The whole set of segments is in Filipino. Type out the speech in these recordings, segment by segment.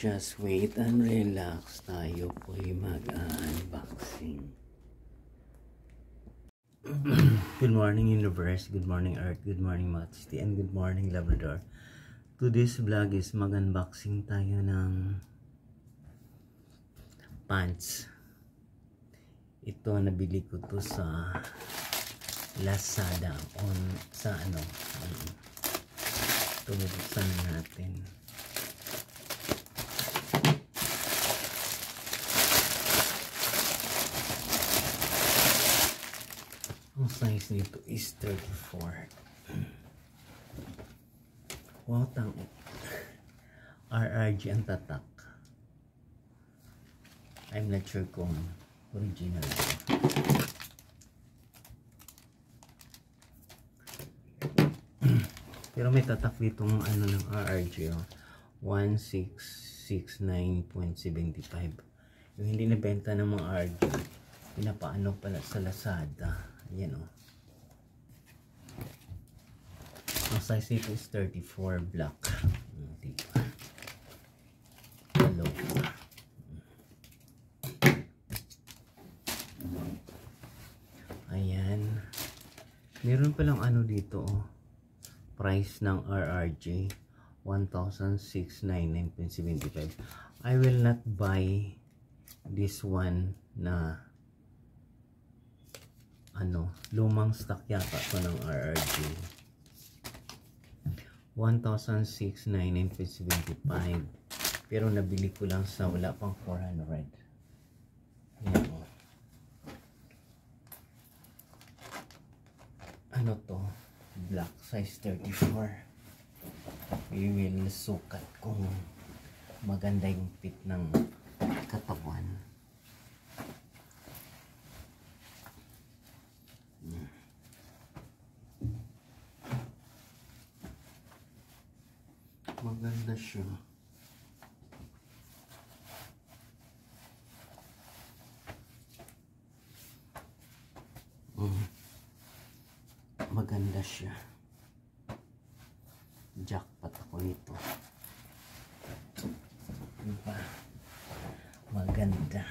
Just wait and relax. Tayo po'y mag-unboxing. Good morning universe, good morning earth, good morning Majesty, and good morning Labrador. Today's vlog is mag-unboxing tayo ng pants. Ito nabili ko to sa Lazada sa ito bubuksan natin. Ang size nito is 34. Wow, RRG ang tatak. I'm not sure kung original. Pero may tatak ditong ng RRG 1669.75. Yung hindi nabenta ng mga RRG, pinapaano pala sa Lazada. Ayan o. Ang size nito is 34 black. Diba? Hello. Ayan. Meron palang dito price ng RRG 1699.75. I will not buy this one na lumang stock yata ko ng RRG. 1699.75, pero nabili ko lang sa wala pang 400. Ayan o. Ano to? Black, size 34. We will sukat kung maganda yung fit ng katawan. Maganda siya. Maganda siya. Jackpot ako nito. Diba? Maganda.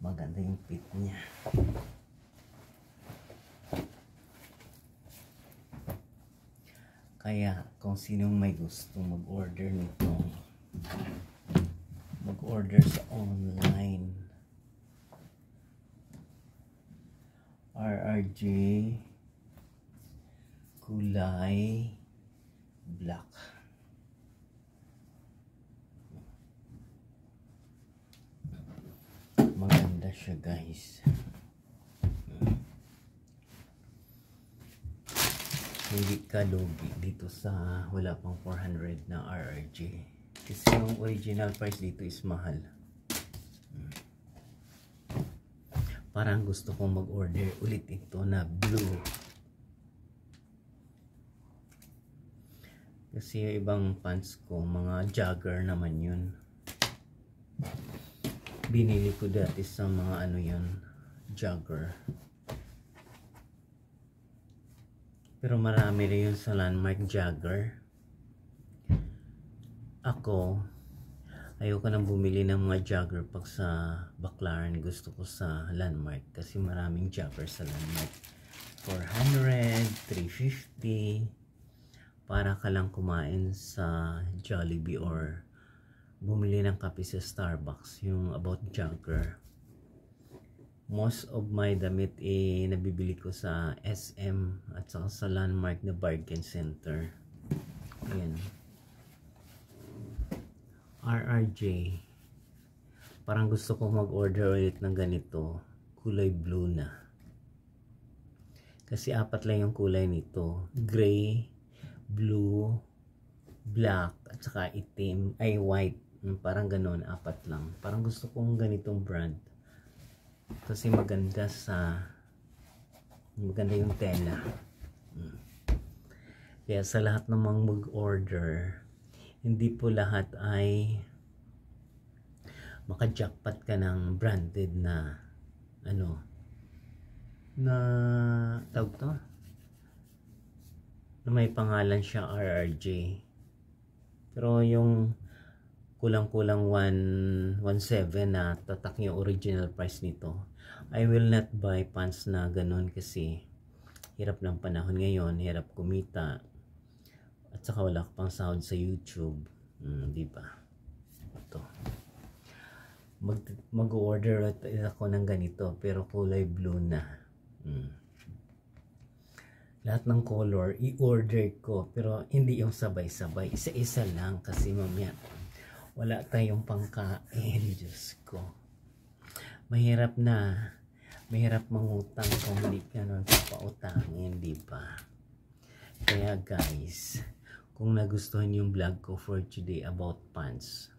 Maganda yung fit niya. Kaya kung sinong may gusto mag-order nito, mag-order sa online. RRG kulay black. Maganda siya, guys. Hindi ka lugi dito sa wala pang 400 na RRG. Kasi yung original price dito is mahal. Parang gusto kong mag-order ulit ito na blue. Kasi yung ibang pants ko, mga jogger naman yun. Binili ko dati sa mga yun, jogger. Pero marami rin yun sa Landmark jogger. Ako, ayoko nang bumili ng mga jogger pag sa Baclaran. Gusto ko sa Landmark kasi maraming jogger sa Landmark. 400, 350. Para ka lang kumain sa Jollibee or bumili ng kape sa Starbucks. Yung about jogger. Most of my damit nabibili ko sa SM at saka sa Landmark na bargain center. Ayan. RRJ. Parang gusto ko mag-order ulit ng ganito. Kulay blue na. Kasi 4 lang yung kulay nito. Gray, blue, black, at saka itim. Ay, white. Parang ganon. 4 lang. Parang gusto kong ganitong brand. Kasi maganda yung tela. Kaya sa lahat namang mag-order, hindi po lahat ay maka-jackpot ka ng branded na tawag to? Na may pangalan siya RRJ. Pero yung kulang-kulang 117 na tatak yung original price nito. I will not buy pants na ganun kasi hirap ng panahon ngayon, hirap kumita. At saka wala ka pang sahod sa YouTube. Di ba? Ito. Mag-order ako ng ganito pero kulay blue na. Lahat ng color i-order ko pero hindi yung sabay-sabay, isa-isa lang kasi mamaya wala tayong pangkain. Diyos ko, mahirap mangutang kung hindi ka nun papautangin, di ba? Kaya guys, kung nagustuhan yung vlog ko for today about pants,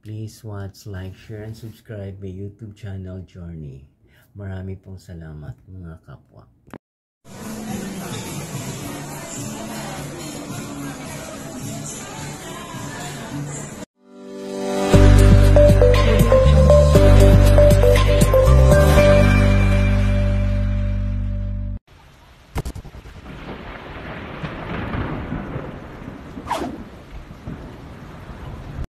please watch, like, share, and subscribe my YouTube channel Journey. Marami pong salamat mga kapwa.